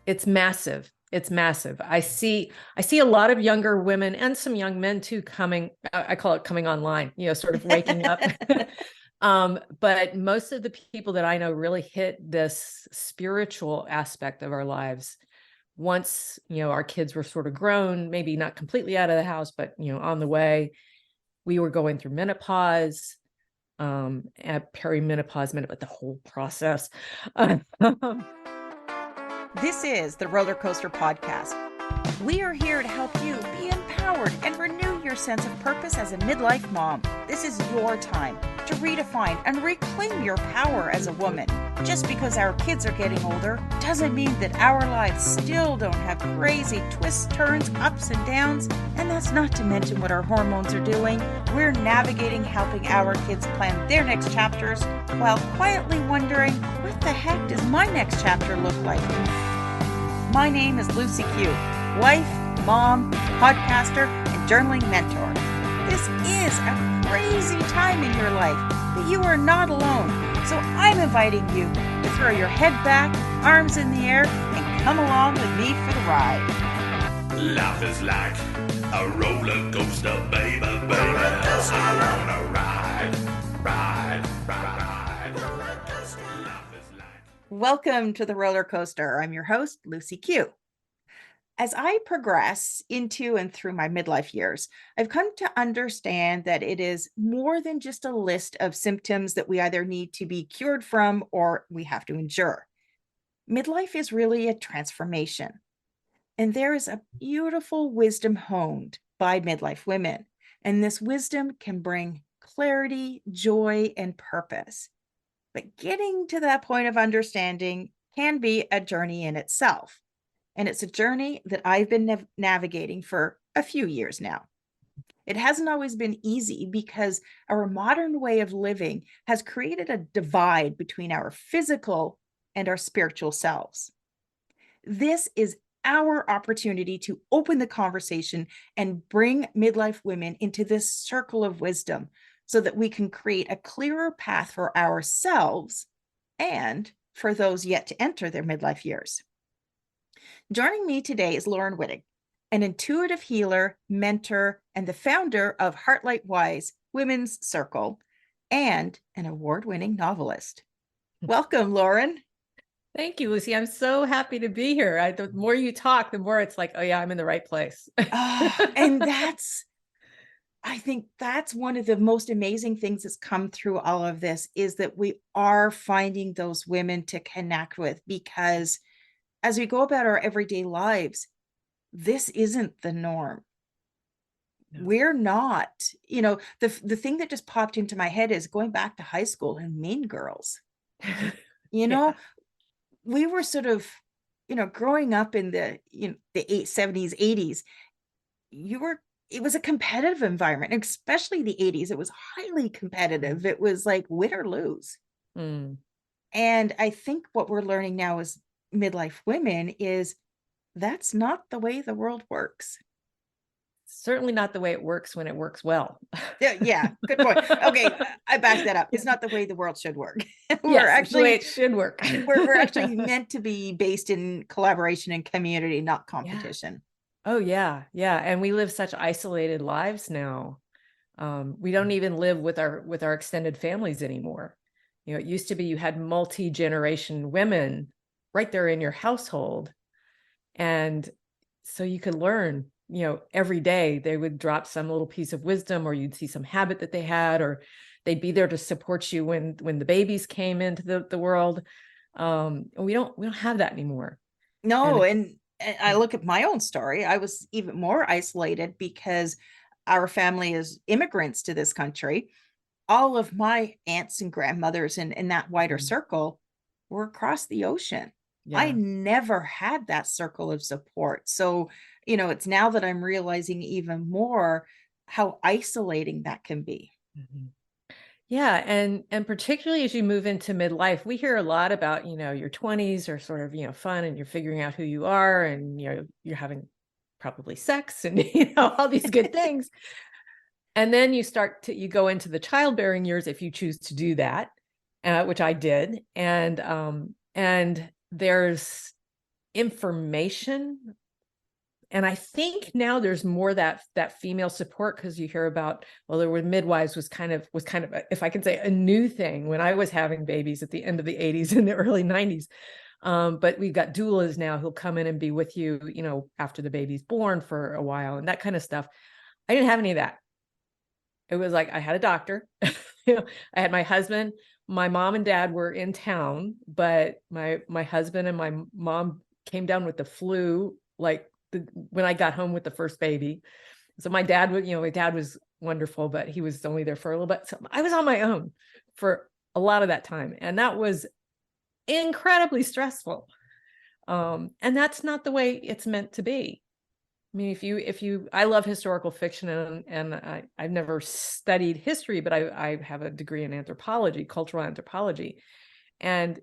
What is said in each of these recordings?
It's massive. It's massive. I see a lot of younger women and some young men too coming, I call it coming online, sort of waking up. But most of the people that I know really hit this spiritual aspect of our lives once, our kids were sort of grown, maybe not completely out of the house, but, on the way. We were going through menopause, at perimenopause, menopause, the whole process. This is the Roller Coaster Podcast. We are here to help you be empowered and renew your sense of purpose as a midlife mom. This is your time to redefine and reclaim your power as a woman. Just because our kids are getting older doesn't mean that our lives still don't have crazy twists, turns, ups and downs. And that's not to mention what our hormones are doing. We're navigating helping our kids plan their next chapters while quietly wondering, what the heck does my next chapter look like? My name is Lucy Q, wife, mom, podcaster, and journaling mentor. This is a crazy time in your life, but you are not alone. So I'm inviting you to throw your head back, arms in the air, and come along with me for the ride. Life is like a roller coaster, baby, baby. I wanna ride, ride, ride. Roller coaster. Life is like. Welcome to the roller coaster. I'm your host, Lucy Q. As I progress into and through my midlife years, I've come to understand that it is more than just a list of symptoms that we either need to be cured from or we have to endure. Midlife is really a transformation. And there is a beautiful wisdom honed by midlife women. And this wisdom can bring clarity, joy, and purpose. But getting to that point of understanding can be a journey in itself. And it's a journey that I've been navigating for a few years now. It hasn't always been easy because our modern way of living has created a divide between our physical and our spiritual selves. This is our opportunity to open the conversation and bring midlife women into this circle of wisdom so that we can create a clearer path for ourselves and for those yet to enter their midlife years. Joining me today is Laurin Wittig, an intuitive healer, mentor, and the founder of Heartlight Wise Women's Circle, and an award-winning novelist. Welcome, Laurin. Thank you, Lucy. I'm so happy to be here. The more you talk, the more it's like, oh yeah, I'm in the right place. And I think that's one of the most amazing things that's come through all of this is that we are finding those women to connect with, because as we go about our everyday lives, this isn't the norm. No. We're not, the thing that just popped into my head is going back to high school and Mean Girls. Yeah. We were sort of, growing up in the 70s, 80s, it was a competitive environment, especially the 80s. It was highly competitive. It was like win or lose. And I think what we're learning now as midlife women is that's not the way the world works. Certainly not the way it works when it works well. Yeah, good point. Okay, I backed that up. It's not the way the world should work. Yes, the way it should work. we're actually meant to be based in collaboration and community, not competition. Yeah. Oh yeah, yeah. And we live such isolated lives now. We don't even live with our extended families anymore. It used to be you had multi-generation women right there in your household, and so you could learn. Every day they would drop some little piece of wisdom, or you'd see some habit that they had, or they'd be there to support you when the babies came into the world. We don't have that anymore. No, and I look at my own story. I was even more isolated because our family is immigrants to this country. All of my aunts and grandmothers in that wider circle were across the ocean. Yeah. I never had that circle of support. So, it's now that I'm realizing even more how isolating that can be. Mm-hmm. Yeah. And particularly as you move into midlife, we hear a lot about, your 20s are sort of, fun, and you're figuring out who you are, and, you're having probably sex and, all these good things. And then you go into the childbearing years if you choose to do that, which I did. And there's information. And I think now there's more that female support, because you hear about, well, there were midwives was kind of, if I can say, a new thing when I was having babies at the end of the 80s and the early 90s. But we've got doulas now who'll come in and be with you, after the baby's born for a while and that kind of stuff. I didn't have any of that. It was like I had a doctor, I had my husband, my mom and dad were in town, but my husband and my mom came down with the flu, like when I got home with the first baby. So my dad was wonderful, but he was only there for a little bit. So I was on my own for a lot of that time. And that was incredibly stressful. And that's not the way it's meant to be. I mean, I love historical fiction, and I've never studied history, but I have a degree in anthropology, cultural anthropology. And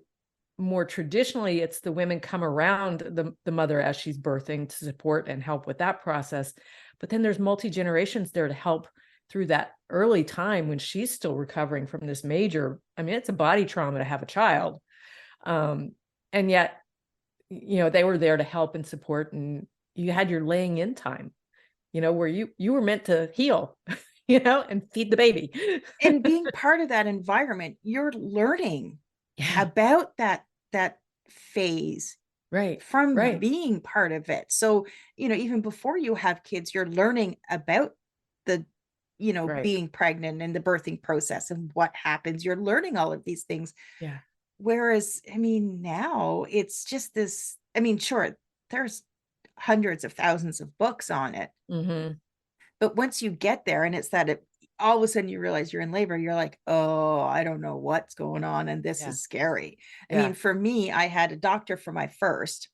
more traditionally, it's the women come around the mother as she's birthing to support and help with that process. But then there's multi-generations there to help through that early time when she's still recovering from this major, it's a body trauma to have a child. And yet, they were there to help and support, and you had your laying in time, where you were meant to heal, and feed the baby. And being part of that environment, you're learning about that phase, right, from right. being part of it. So, even before you have kids, you're learning about the, Right. being pregnant and the birthing process and what happens. You're learning all of these things. Yeah. Whereas, now it's just this, sure, there's hundreds of thousands of books on it. Mm-hmm. But once you get there and it's that all of a sudden you realize you're in labor, you're like, oh, I don't know what's going on. And this is scary. For me, I had a doctor for my first.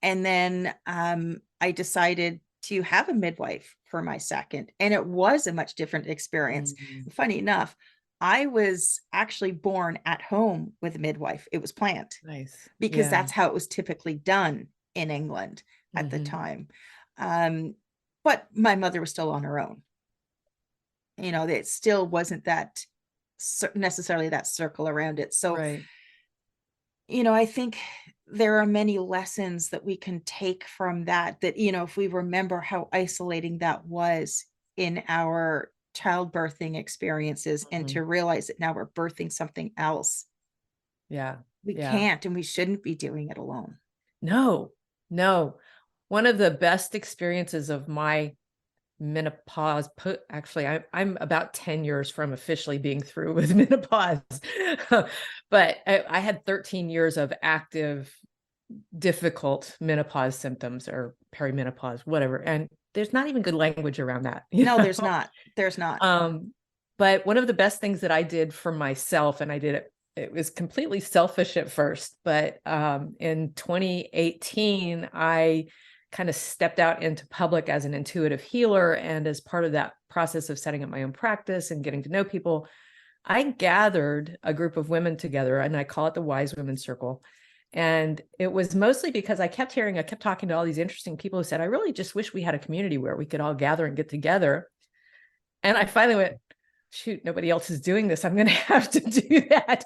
And then I decided to have a midwife for my second. And it was a much different experience. Mm-hmm. Funny enough, I was actually born at home with a midwife. It was planned. Nice. Because that's how it was typically done in England at the time. But my mother was still on her own. It still wasn't that necessarily that circle around it. So, right. I think there are many lessons that we can take from that, if we remember how isolating that was in our childbirthing experiences, and to realize that now we're birthing something else. Yeah. We can't, and we shouldn't be doing it alone. No. One of the best experiences of my menopause, actually, I'm about 10 years from officially being through with menopause, but I had 13 years of active, difficult menopause symptoms, or perimenopause, whatever. And there's not even good language around that. No, there's not. But one of the best things that I did for myself, and I did it was completely selfish at first, but in 2018, I kind of stepped out into public as an intuitive healer. And as part of that process of setting up my own practice and getting to know people, I gathered a group of women together, and I call it the Wise Women Circle. And it was mostly because I kept talking to all these interesting people who said, I really just wish we had a community where we could all gather and get together. And I finally went, shoot, nobody else is doing this. I'm going to have to do that.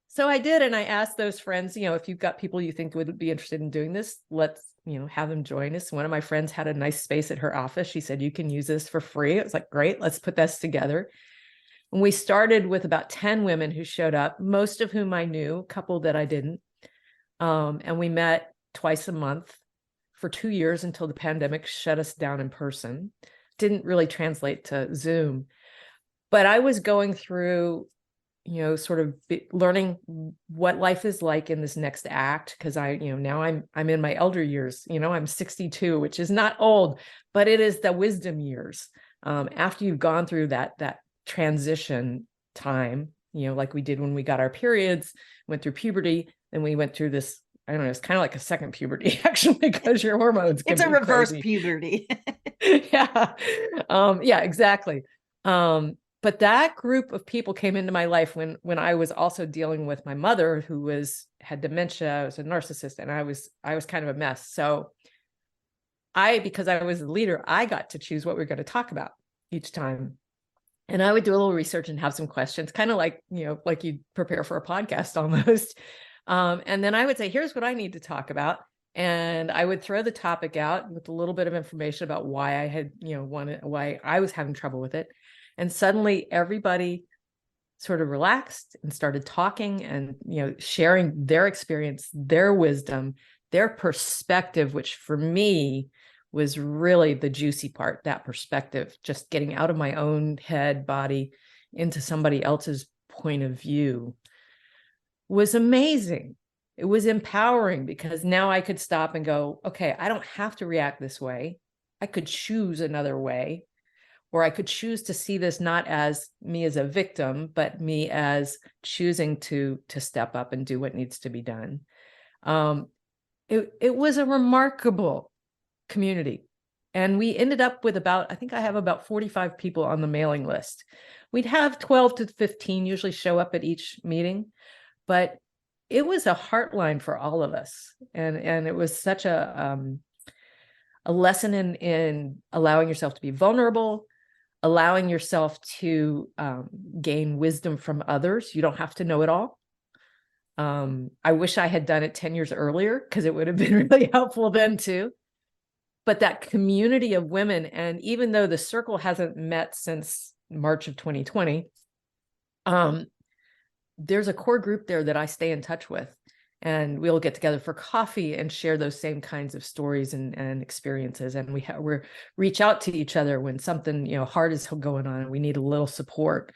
So I did. And I asked those friends, if you've got people you think would be interested in doing this, let's, have them join us. One of my friends had a nice space at her office. She said, you can use this for free. It was like, great, let's put this together. And we started with about 10 women who showed up, most of whom I knew, a couple that I didn't. And we met twice a month for 2 years until the pandemic shut us down in person. Didn't really translate to Zoom. But I was going through, sort of learning what life is like in this next act. Because now I'm in my elder years, I'm 62, which is not old, but it is the wisdom years. After you've gone through that transition time, like we did when we got our periods, went through puberty, and we went through this, I don't know, it's kind of like a second puberty, actually, because your hormones can it's a be reverse crazy. Puberty. Yeah. Yeah, exactly. But that group of people came into my life when I was also dealing with my mother, who had dementia, was a narcissist, and I was kind of a mess. So because I was the leader, I got to choose what we were going to talk about each time. And I would do a little research and have some questions, kind of like, like you prepare for a podcast almost. And then I would say, here's what I need to talk about. And I would throw the topic out with a little bit of information about why I had, why I was having trouble with it. And suddenly everybody sort of relaxed and started talking and, sharing their experience, their wisdom, their perspective, which for me was really the juicy part, that perspective, just getting out of my own head, body into somebody else's point of view was amazing. It was empowering because now I could stop and go, okay, I don't have to react this way. I could choose another way, or I could choose to see this not as me as a victim, but me as choosing to step up and do what needs to be done. It was a remarkable community. And we ended up with I think I have about 45 people on the mailing list. We'd have 12 to 15 usually show up at each meeting, but it was a heartline for all of us. And it was such a lesson in allowing yourself to be vulnerable, allowing yourself to gain wisdom from others. You don't have to know it all. I wish I had done it 10 years earlier because it would have been really helpful then too. But that community of women, and even though the circle hasn't met since March of 2020, there's a core group there that I stay in touch with, and we'll get together for coffee and share those same kinds of stories and experiences. And we reach out to each other when something, hard is going on and we need a little support.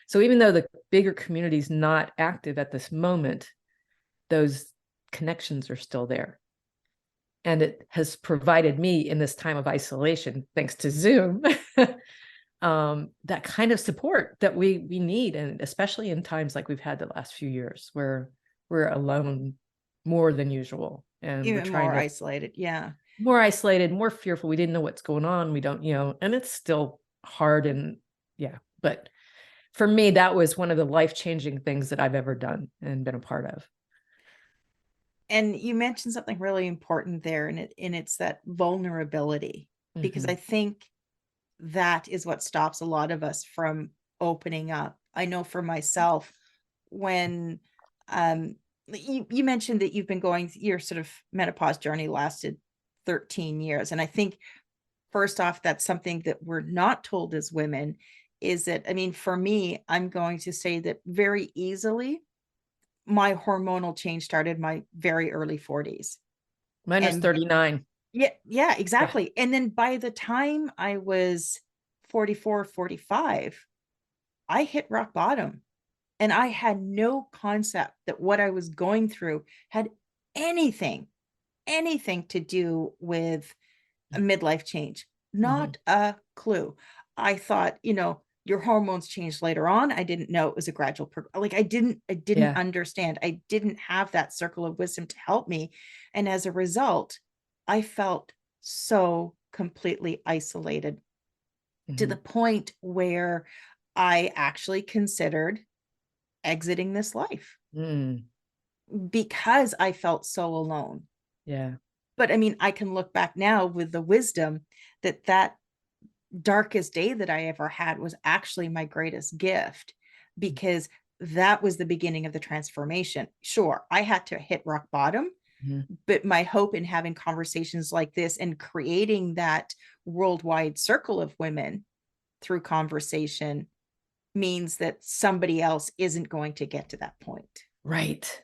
So even though the bigger community is not active at this moment, those connections are still there. And it has provided me in this time of isolation, thanks to Zoom, that kind of support that we need. And especially in times like we've had the last few years where we're alone more than usual. And Even we're trying more to isolated. Yeah. more isolated, more fearful. We didn't know what's going on. We don't, and it's still hard. And but for me, that was one of the life-changing things that I've ever done and been a part of. And you mentioned something really important there, and it's that vulnerability, because I think that is what stops a lot of us from opening up. I know for myself, when you mentioned that you've been going, your sort of menopause journey lasted 13 years. And I think first off, that's something that we're not told as women, is that, I mean, for me, I'm going to say that very easily, my hormonal change started my very early 40s. Mine was 39. Yeah, exactly. And then by the time I was 44, 45, I hit rock bottom. And I had no concept that what I was going through had anything to do with a midlife change. Not a clue. I thought, your hormones changed later on. I didn't know it was a gradual I didn't understand. I didn't have that circle of wisdom to help me. And as a result, I felt so completely isolated to the point where I actually considered exiting this life because I felt so alone. Yeah. But I mean, I can look back now with the wisdom that darkest day that I ever had was actually my greatest gift, because that was the beginning of the transformation. Sure, I had to hit rock bottom, but my hope in having conversations like this and creating that worldwide circle of women through conversation means that somebody else isn't going to get to that point. Right.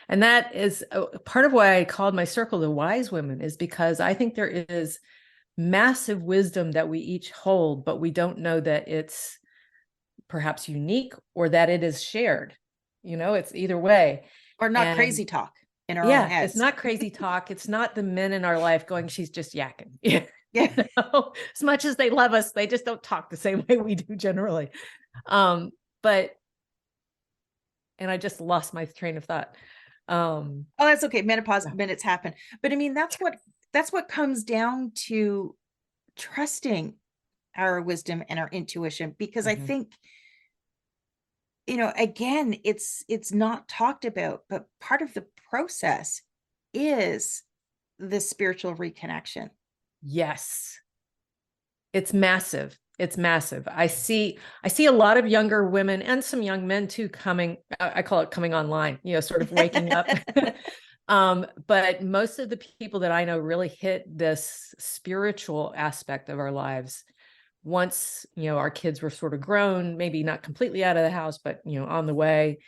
And that is part of why I called my circle the wise women, is because I think there is massive wisdom that we each hold, but we don't know that it's perhaps unique or that it is shared. It's either way. Or not crazy talk in our own heads. It's not crazy talk. It's not the men in our life going, she's just yakking. Yeah. As much as they love us, they just don't talk the same way we do generally. And I just lost my train of thought. Oh, that's okay. Menopause minutes happen. But I mean, that's what comes down to trusting our wisdom and our intuition, because I think, again, it's not talked about, but part of the process is the spiritual reconnection. Yes. It's massive. it's massive. I see a lot of younger women and some young men too coming, I call it coming online, sort of waking up. But most of the people that I know really hit this spiritual aspect of our lives once, our kids were sort of grown, maybe not completely out of the house, but, on the way.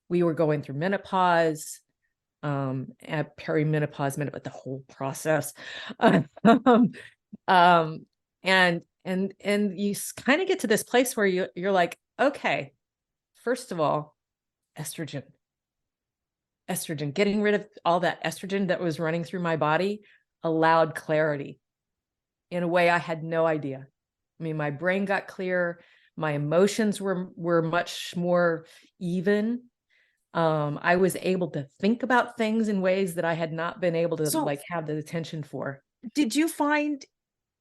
We were going through menopause, at perimenopause, but the whole process. And you kind of get to this place where you're like, okay, first of all, estrogen, getting rid of all that estrogen that was running through my body allowed clarity in a way I had no idea. I mean, my brain got clear. My emotions were much more even. I was able to think about things in ways that I had not been able to have the attention for. Did you find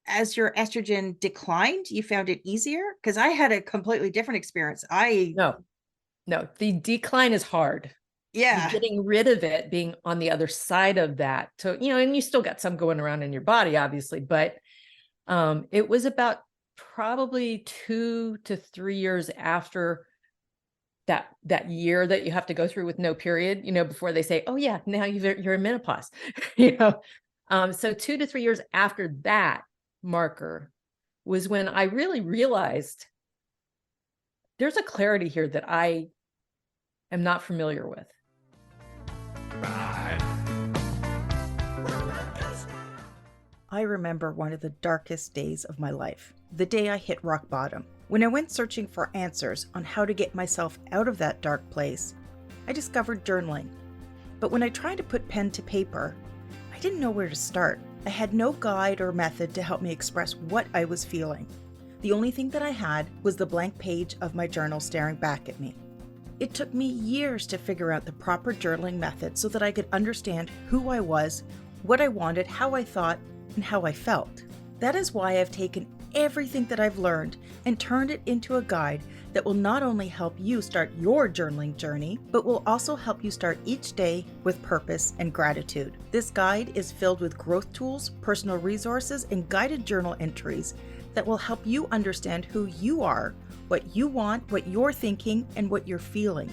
as your estrogen declined, you found it easier? Because I had a completely different experience. No, the decline is hard. Yeah. Getting rid of it, being on the other side of that. So, and you still got some going around in your body, obviously, but it was about probably 2 to 3 years after that year that you have to go through with no period, before they say, oh yeah, now you're in menopause, so 2 to 3 years after that marker was when I really realized there's a clarity here that I am not familiar with. I remember one of the darkest days of my life, the day I hit rock bottom. When I went searching for answers on how to get myself out of that dark place, I discovered journaling. But when I tried to put pen to paper, I didn't know where to start. I had no guide or method to help me express what I was feeling. The only thing that I had was the blank page of my journal staring back at me. It took me years to figure out the proper journaling method so that I could understand who I was, what I wanted, how I thought, and how I felt. That is why I've taken everything that I've learned and turned it into a guide that will not only help you start your journaling journey, but will also help you start each day with purpose and gratitude. This guide is filled with growth tools, personal resources, and guided journal entries that will help you understand who you are, what you want, what you're thinking, and what you're feeling.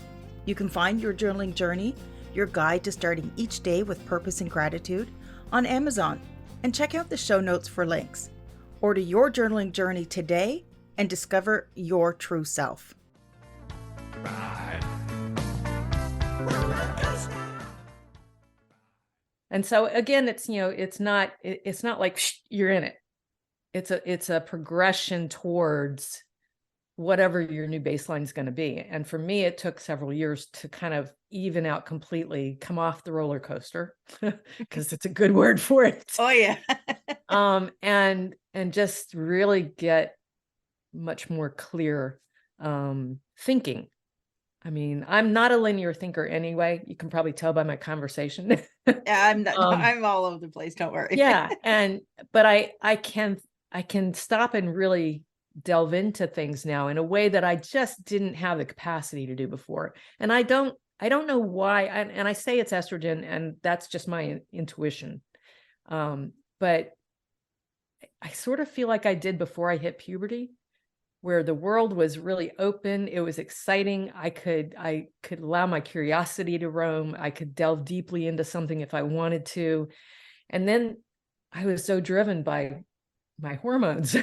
You can find your journaling journey, your guide to starting each day with purpose and gratitude, on Amazon, and check out the show notes for links. Order your journaling journey today and discover your true self. And so again, it's it's not like you're in it. It's a progression towards whatever your new baseline is going to be. And for me, it took several years to kind of even out completely, come off the roller coaster, because it's a good word for it. Oh yeah. And just really get much more clear thinking. I mean, I'm not a linear thinker anyway. You can probably tell by my conversation. Yeah, I'm not, I'm all over the place. Don't worry. Yeah. But I can stop and really delve into things now in a way that I just didn't have the capacity to do before. And I don't know why. And I say it's estrogen, and that's just my intuition. But I sort of feel like I did before I hit puberty, where the world was really open. It was exciting. I could allow my curiosity to roam. I could delve deeply into something if I wanted to. And then I was so driven by my hormones,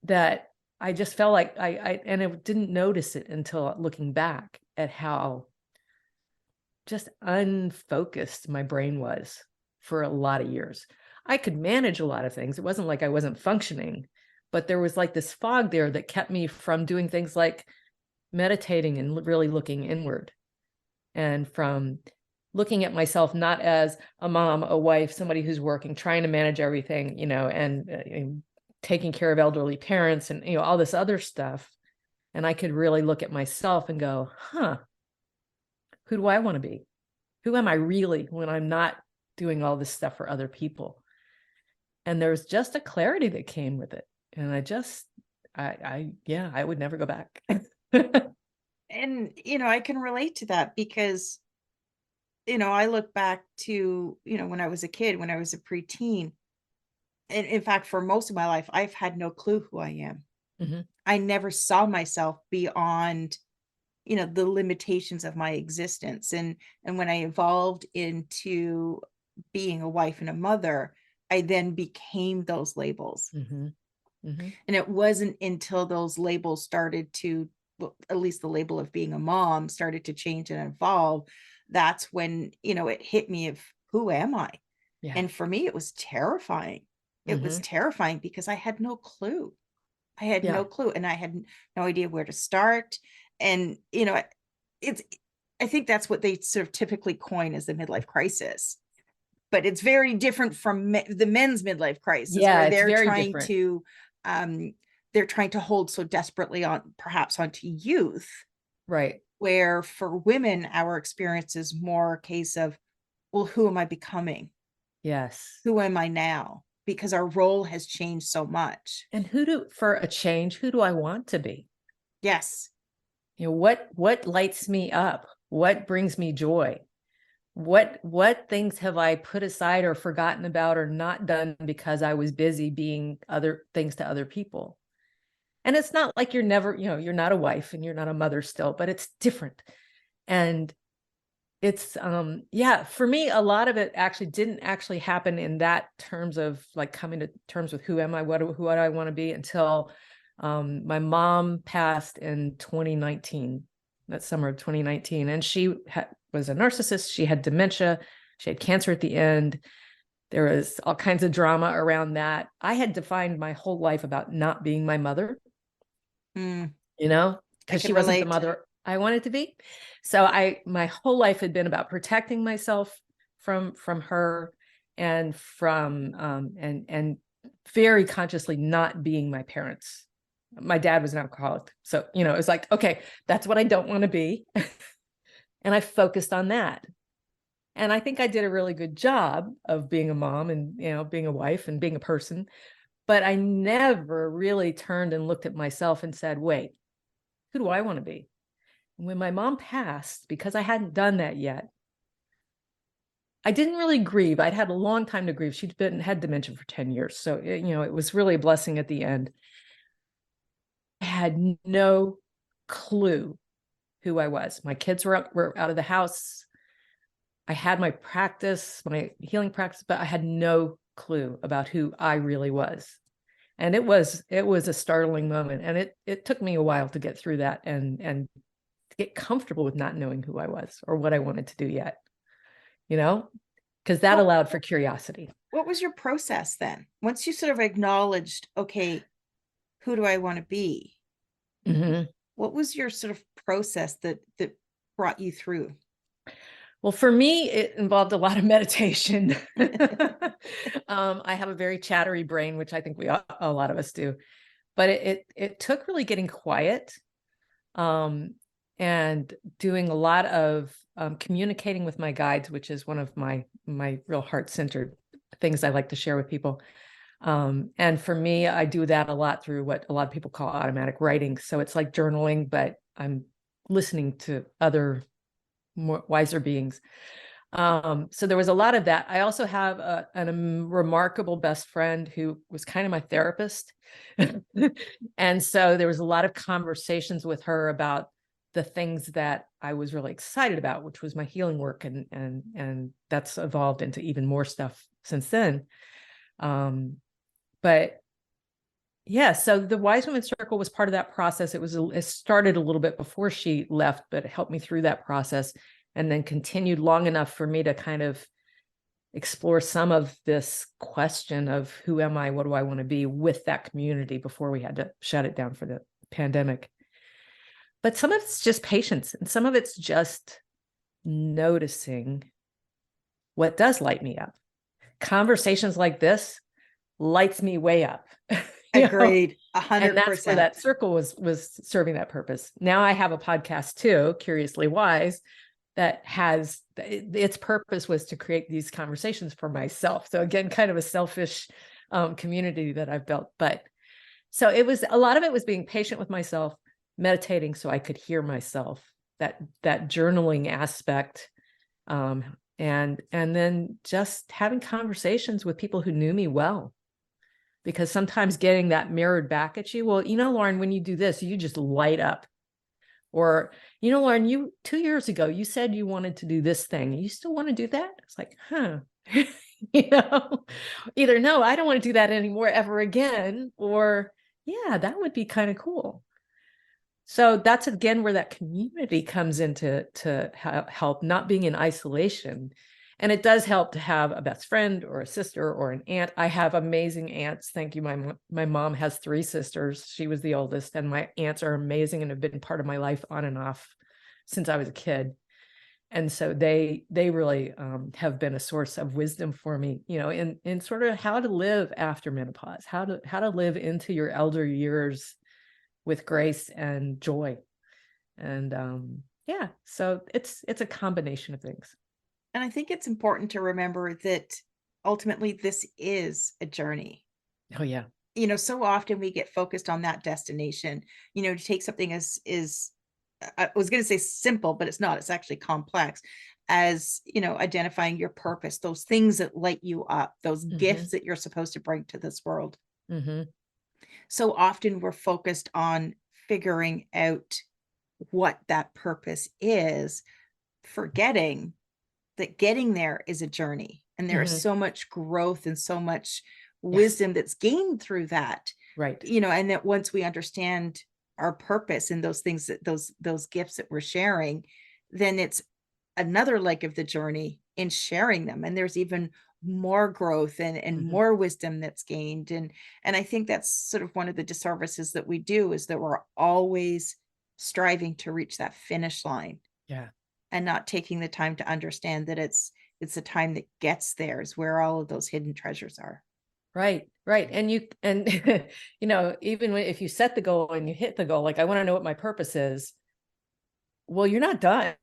that I just felt like I didn't notice it until looking back at how just unfocused my brain was for a lot of years. I could manage a lot of things. It wasn't like I wasn't functioning, but there was like this fog there that kept me from doing things like meditating and really looking inward, and from looking at myself not as a mom, a wife, somebody who's working, trying to manage everything, and taking care of elderly parents and, all this other stuff. And I could really look at myself and go, who do I want to be? Who am I really when I'm not doing all this stuff for other people? And there's just a clarity that came with it. And I would never go back. And, I can relate to that because, I look back to, when I was a kid, when I was a preteen, in fact, for most of my life, I've had no clue who I am. Mhm. I never saw myself beyond, the limitations of my existence. And when I evolved into being a wife and a mother, I then became those labels. Mhm. Mhm. And it wasn't until those labels started to, well, at least the label of being a mom started to change and evolve. That's when, it hit me of, who am I? Yeah. And for me, it was terrifying. It was Mhm. terrifying because I had no clue. I had no Yeah. clue, and I had no idea where to start. And, it's, I think that's what they sort of typically coin as the midlife crisis. But it's very different from the men's midlife crisis, Yeah, where it's very different. um, they're trying to hold so desperately on, perhaps onto youth, Right. where for women, our experience is more a case of, well, who am I becoming? Yes. Who am I now? Because our role has changed so much. And for a change, who do I want to be? Yes. What lights me up? What brings me joy? What things have I put aside or forgotten about or not done because I was busy being other things to other people? And it's not like you're never, you're not a wife and you're not a mother still, but it's different. And it's yeah, for me, a lot of it actually didn't actually happen in that terms of like coming to terms with who am I, what do I want to be, until my mom passed in 2019, that summer of 2019. And she was a narcissist. She had dementia. She had cancer at the end. There was all kinds of drama around that. I had defined my whole life about not being my mother, Mm, I because can she wasn't the relate. mother I wanted to be. So my whole life had been about protecting myself from her, and from and very consciously not being my parents. My dad was an alcoholic. So, it was like, okay, that's what I don't want to be. And I focused on that. And I think I did a really good job of being a mom and, being a wife and being a person. But I never really turned and looked at myself and said, wait, who do I want to be? When my mom passed, because I hadn't done that yet, I didn't really grieve. I'd had a long time to grieve. Had dementia for 10 years. So, it was really a blessing at the end. I had no clue who I was. My kids were out of the house. I had my practice, my healing practice, but I had no clue about who I really was. And it was a startling moment. And it took me a while to get through that and get comfortable with not knowing who I was or what I wanted to do yet, because that allowed for curiosity. What was your process then? Once you sort of acknowledged, okay, who do I want to be? Mm-hmm. What was your sort of process that brought you through? Well, for me, it involved a lot of meditation. I have a very chattery brain, which I think a lot of us do, but it took really getting quiet, and doing a lot of communicating with my guides, which is one of my real heart-centered things I like to share with people. And for me, I do that a lot through what a lot of people call automatic writing. So it's like journaling, but I'm listening to other more wiser beings. So there was a lot of that. I also have a remarkable best friend who was kind of my therapist. And so there was a lot of conversations with her about the things that I was really excited about, which was my healing work. And that's evolved into even more stuff since then. But yeah, so the Wise Women Circle was part of that process. It started a little bit before she left, but it helped me through that process, and then continued long enough for me to kind of explore some of this question of who am I, what do I want to be, with that community before we had to shut it down for the pandemic. But some of it's just patience, and some of it's just noticing what does light me up. Conversations like this lights me way up. Agreed. And that's where 100%. that circle was serving that purpose. Now I have a podcast too, Curiously Wise, that has its purpose was to create these conversations for myself. So again, kind of a selfish community that I've built. But so a lot of it was being patient with myself, meditating so I could hear myself, that journaling aspect, and then just having conversations with people who knew me well. because sometimes getting that mirrored back at you, well, Lauren, when you do this, you just light up. Or, Lauren, 2 years ago, you said you wanted to do this thing. You still want to do that? It's like, huh. Either no, I don't want to do that anymore ever again, or yeah, that would be kind of cool. So that's again where that community comes into to help, not being in isolation. And it does help to have a best friend or a sister or an aunt. I have amazing aunts. Thank you. My mom has 3 sisters. She was the oldest, and my aunts are amazing and have been part of my life on and off since I was a kid. And so they really have been a source of wisdom for me, in sort of how to live after menopause, how to live into your elder years with grace and joy. And yeah, so it's a combination of things. And I think it's important to remember that ultimately this is a journey. Oh yeah. So often we get focused on that destination, to take something as I was going to say simple, but it's not, it's actually complex, as, identifying your purpose, those things that light you up, those gifts that you're supposed to bring to this world. So often we're focused on figuring out what that purpose is, forgetting that getting there is a journey, and there is so much growth and so much wisdom that's gained through that. Right. And that once we understand our purpose and those things, that those gifts that we're sharing, then it's another leg of the journey in sharing them. And there's even more growth and more wisdom that's gained. And I think that's sort of one of the disservices that we do, is that we're always striving to reach that finish line. Yeah. And not taking the time to understand that it's the time that gets there is where all of those hidden treasures are. Right. And even if you set the goal and you hit the goal, like, I want to know what my purpose is. Well, you're not done.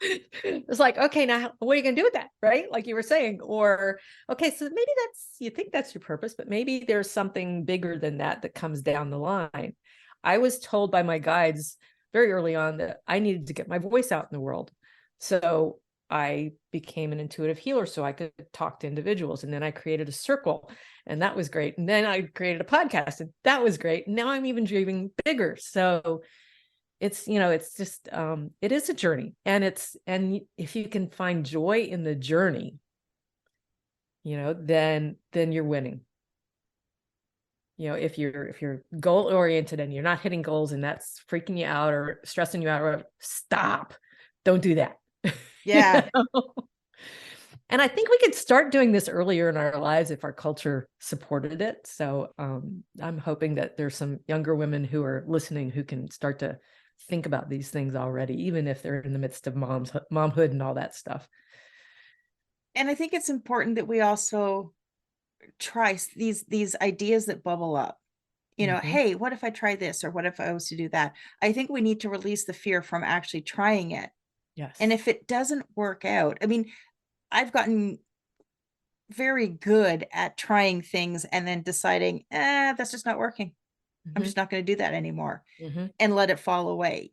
It's like, okay, now what are you going to do with that? Right. Like you were saying, or, okay, so maybe you think that's your purpose, but maybe there's something bigger than that comes down the line. I was told by my guides very early on that I needed to get my voice out in the world. So I became an intuitive healer so I could talk to individuals. And then I created a circle, and that was great. And then I created a podcast, and that was great. And now I'm even dreaming bigger. So it's, it's just, it is a journey, and if you can find joy in the journey, then you're winning. If you're goal oriented and you're not hitting goals and that's freaking you out or stressing you out, or stop, don't do that. Yeah. And I think we could start doing this earlier in our lives if our culture supported it. So I'm hoping that there's some younger women who are listening who can start to think about these things already, even if they're in the midst of momhood and all that stuff. And I think it's important that we also try these ideas that bubble up. Hey, what if I try this, or what if I was to do that? I think we need to release the fear from actually trying it. Yes. And if it doesn't work out, I mean, I've gotten very good at trying things and then deciding, that's just not working. I'm just not going to do that anymore, and let it fall away.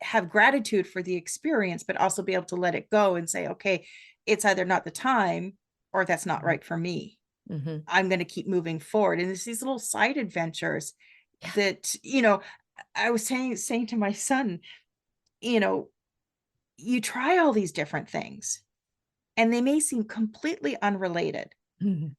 Have gratitude for the experience, but also be able to let it go and say, okay, it's either not the time, or that's not right for me. I'm going to keep moving forward. And it's these little side adventures that, I was saying to my son, you try all these different things and they may seem completely unrelated,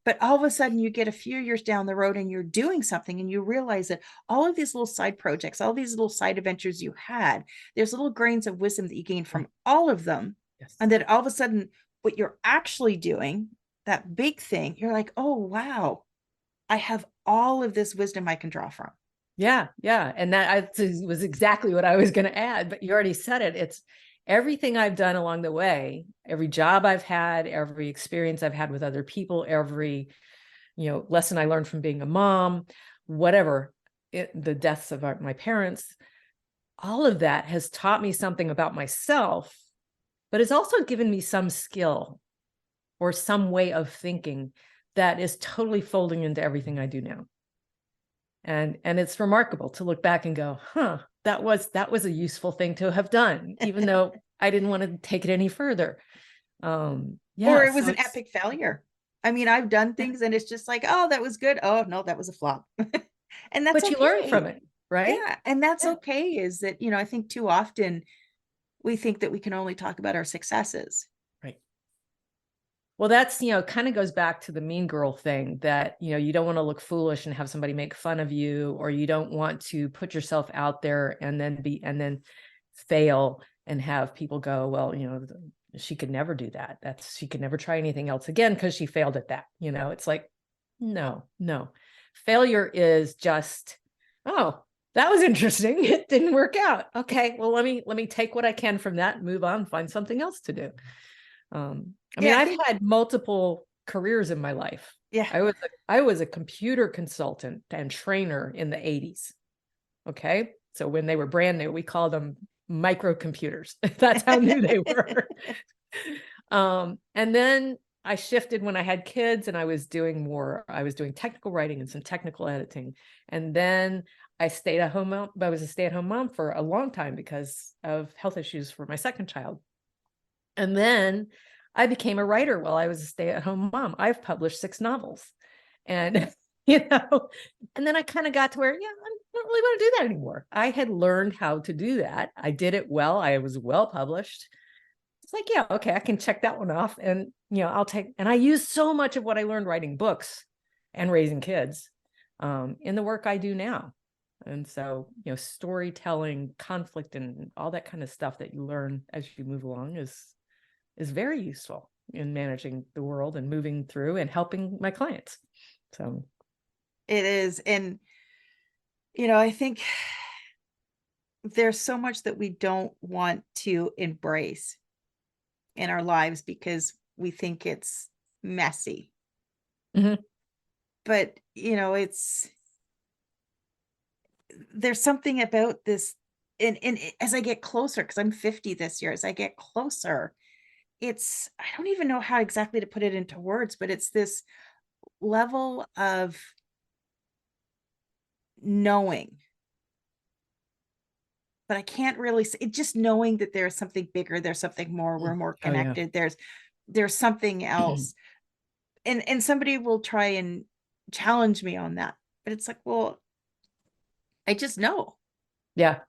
but all of a sudden you get a few years down the road and you're doing something and you realize that all of these little side projects, all these little side adventures you had, there's little grains of wisdom that you gain from all of them. Yes. And then all of a sudden what you're actually doing, that big thing, you're like, oh, wow, I have all of this wisdom I can draw from. Yeah. And that was exactly what I was going to add, but you already said it. It's everything I've done along the way, every job I've had, every experience I've had with other people, every, lesson I learned from being a mom, whatever, the deaths of my parents, all of that has taught me something about myself, but it's also given me some skill or some way of thinking that is totally folding into everything I do now. And it's remarkable to look back and go, that was a useful thing to have done, even though I didn't want to take it any further. Or it was an epic failure. I mean, I've done things and it's just like, oh, that was good. Oh, no, that was a flop. And that's But you learn from okay. it, right? Yeah. And that's Yeah. okay. Is that, I think too often we think that we can only talk about our successes. Right. Well, that's, kind of goes back to the mean girl thing that, you don't want to look foolish and have somebody make fun of you, or you don't want to put yourself out there and then fail and have people go, well, she could never do that. She could never try anything else again because she failed at that. It's like, no. Failure is just, oh, that was interesting. It didn't work out. Okay, well, let me take what I can from that, move on, find something else to do. I mean, I've had multiple careers in my life. Yeah. I was a computer consultant and trainer in the 80s. Okay. So when they were brand new, we called them microcomputers. That's how new they were. And then I shifted when I had kids, and I was doing technical writing and some technical editing. And then I stayed at home. I was a stay-at-home mom for a long time because of health issues for my second child. And then I became a writer while I was a stay-at-home mom. I've published 6 novels. And, and then I kind of got to where, I don't really want to do that anymore. I had learned how to do that. I did it well. I was well published. It's like, yeah, okay, I can check that one off. And, and I use so much of what I learned writing books and raising kids in the work I do now. And so, storytelling, conflict, and all that kind of stuff that you learn as you move along is very useful in managing the world and moving through and helping my clients. So it is. And, I think there's so much that we don't want to embrace in our lives because we think it's messy. Mm-hmm. But, there's something about this. And as I get closer, because I'm 50 this year, as I get closer, I don't even know how exactly to put it into words, but it's this level of knowing. But I can't really say it, just knowing that there's something bigger, there's something more, we're more connected. Oh, yeah. There's something else. And somebody will try and challenge me on that. But it's like, well, I just know. Yeah.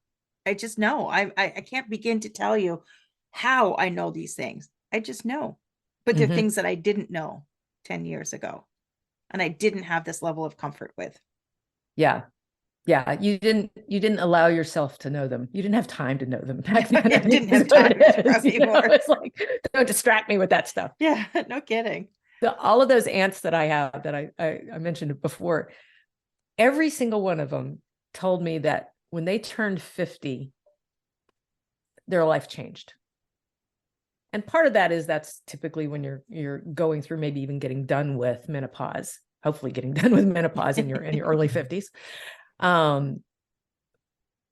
I just know. I can't begin to tell you how I know these things. I just know. But they're things that I didn't know 10 years ago. And I didn't have this level of comfort with. Yeah. Yeah. You didn't allow yourself to know them. You didn't have time to know them back then. I didn't have time anymore. It's like, don't distract me with that stuff. Yeah, no kidding. All of those aunts that I have that I mentioned before, every single one of them told me that when they turned 50, their life changed. And part of that is that's typically when you're going through, maybe even getting done with menopause, hopefully getting done with menopause in your early 50s.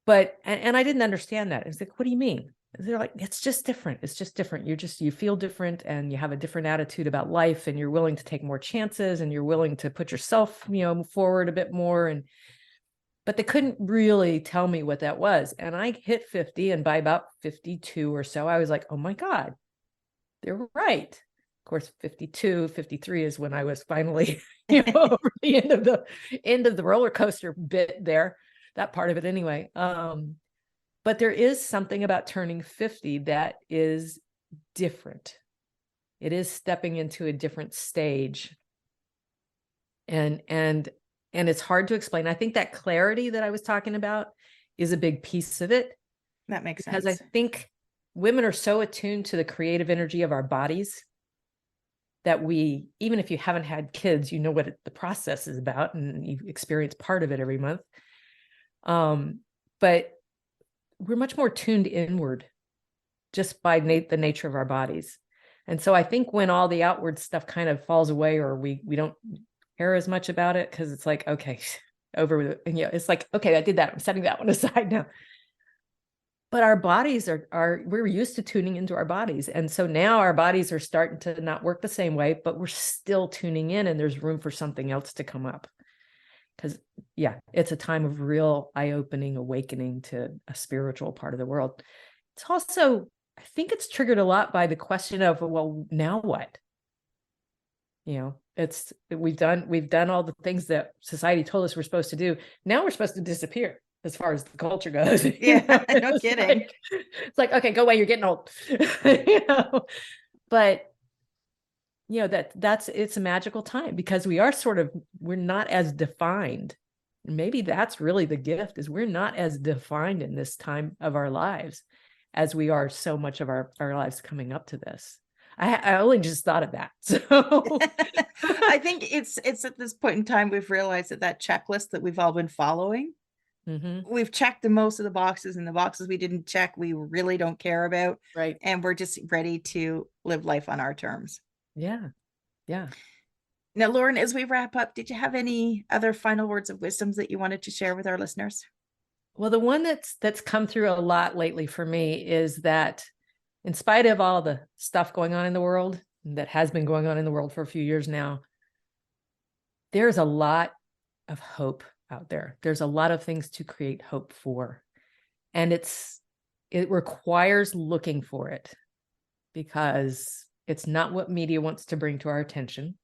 But I didn't understand that. I was like, what do you mean? They're like, it's just different. It's just different. You feel different, and you have a different attitude about life, and you're willing to take more chances, and you're willing to put yourself, forward a bit more. But they couldn't really tell me what that was. And I hit 50, and by about 52 or so, I was like, oh my God, they're right. Of course, 52, 53 is when I was finally, over the end of the roller coaster bit there, that part of it anyway. But there is something about turning 50 that is different. It is stepping into a different stage. And it's hard to explain. I think that clarity that I was talking about is a big piece of it. That makes sense. Because I think women are so attuned to the creative energy of our bodies that even if you haven't had kids, you know what the process is about, and you experience part of it every month. But we're much more tuned inward just by the nature of our bodies. And so I think when all the outward stuff kind of falls away, or we don't care as much about it, because it's like, okay, over with it. And it's like, okay, I did that. I'm setting that one aside now. But our bodies we're used to tuning into our bodies. And so now our bodies are starting to not work the same way, but we're still tuning in, and there's room for something else to come up. Because, it's a time of real eye-opening, awakening to a spiritual part of the world. It's also, I think it's triggered a lot by the question of, well, now what? we've done all the things that society told us we're supposed to do. Now we're supposed to disappear as far as the culture goes. Yeah, no kidding. It's like, okay, go away, you're getting old. But it's a magical time because we're not as defined. Maybe that's really the gift, is we're not as defined in this time of our lives as we are so much of our lives coming up to this. I only just thought of that. So I think it's at this point in time we've realized that checklist that we've all been following, we've checked the most of the boxes, and the boxes we didn't check, we really don't care about. Right. And we're just ready to live life on our terms. Yeah. Now, Laurin, as we wrap up, did you have any other final words of wisdom that you wanted to share with our listeners? Well, the one that's come through a lot lately for me is that in spite of all the stuff going on in the world, that has been going on in the world for a few years now, there's a lot of hope out there. There's a lot of things to create hope for. And it requires looking for it, because it's not what media wants to bring to our attention.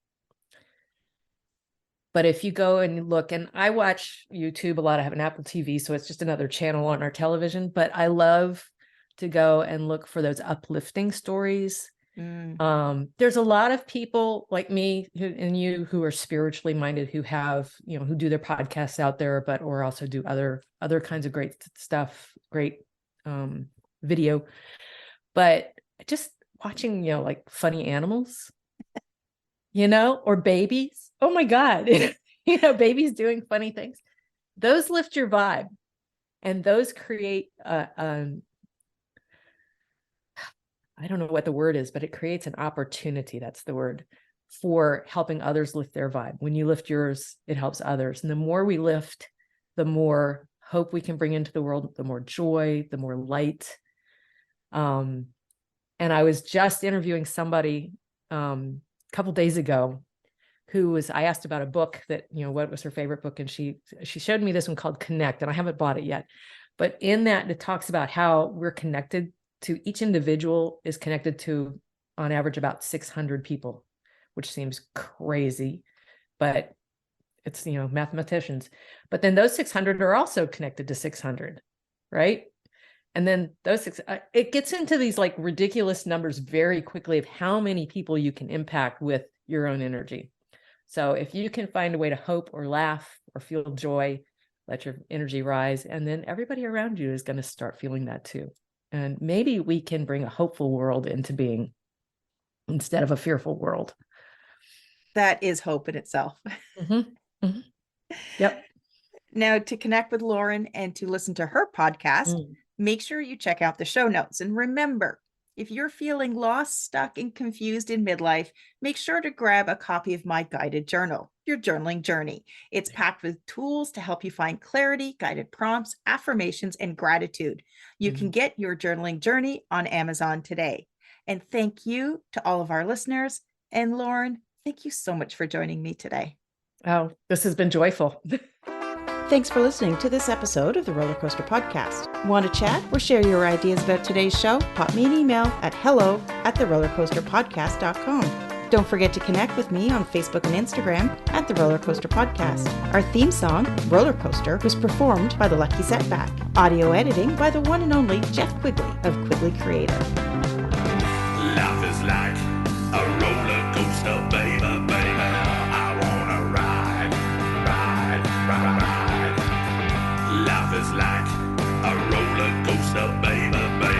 But if you go and look, and I watch YouTube a lot, I have an Apple TV, so it's just another channel on our television, but I love to go and look for those uplifting stories. There's a lot of people like me and you who are spiritually minded, who have, who do their podcasts out there, or also do other kinds of great stuff, great video. But just watching, like funny animals, or babies. Oh my God, babies doing funny things. Those lift your vibe, and those create I don't know what the word is, but it creates an opportunity. That's the word, for helping others lift their vibe. When you lift yours, it helps others. And the more we lift, the more hope we can bring into the world, the more joy, the more light. And I was just interviewing somebody a couple days ago I asked about a book that, what was her favorite book. And she showed me this one called Connect, and I haven't bought it yet. But in that, it talks about how we're connected to, each individual is connected to, on average, about 600 people, which seems crazy, but it's, mathematicians. But then those 600 are also connected to 600, right? And then it gets into these like ridiculous numbers very quickly of how many people you can impact with your own energy. So if you can find a way to hope or laugh or feel joy, let your energy rise, and then everybody around you is going to start feeling that too. And maybe we can bring a hopeful world into being instead of a fearful world. That is hope in itself. Yep. Now, to connect with Laurin and to listen to her podcast, make sure you check out the show notes. And remember, if you're feeling lost, stuck, and confused in midlife, make sure to grab a copy of my guided journal, Your Journaling Journey. It's packed with tools to help you find clarity, guided prompts, affirmations, and gratitude. You can get Your Journaling Journey on Amazon today. And thank you to all of our listeners. And Laurin, thank you so much for joining me today. Oh, this has been joyful. Thanks for listening to this episode of the Roller Coaster Podcast. Want to chat or share your ideas about today's show? Pop me an email at hello@therollercoasterpodcast.com. Don't forget to connect with me on Facebook and Instagram at The Roller Coaster Podcast. Our theme song, Roller Coaster, was performed by The Lucky Setback. Audio editing by the one and only Jeff Quigley of Quigley Creator. Life is like a roller coaster, baby, baby. I wanna ride, ride, ride, ride. Life is like a roller coaster, baby, baby.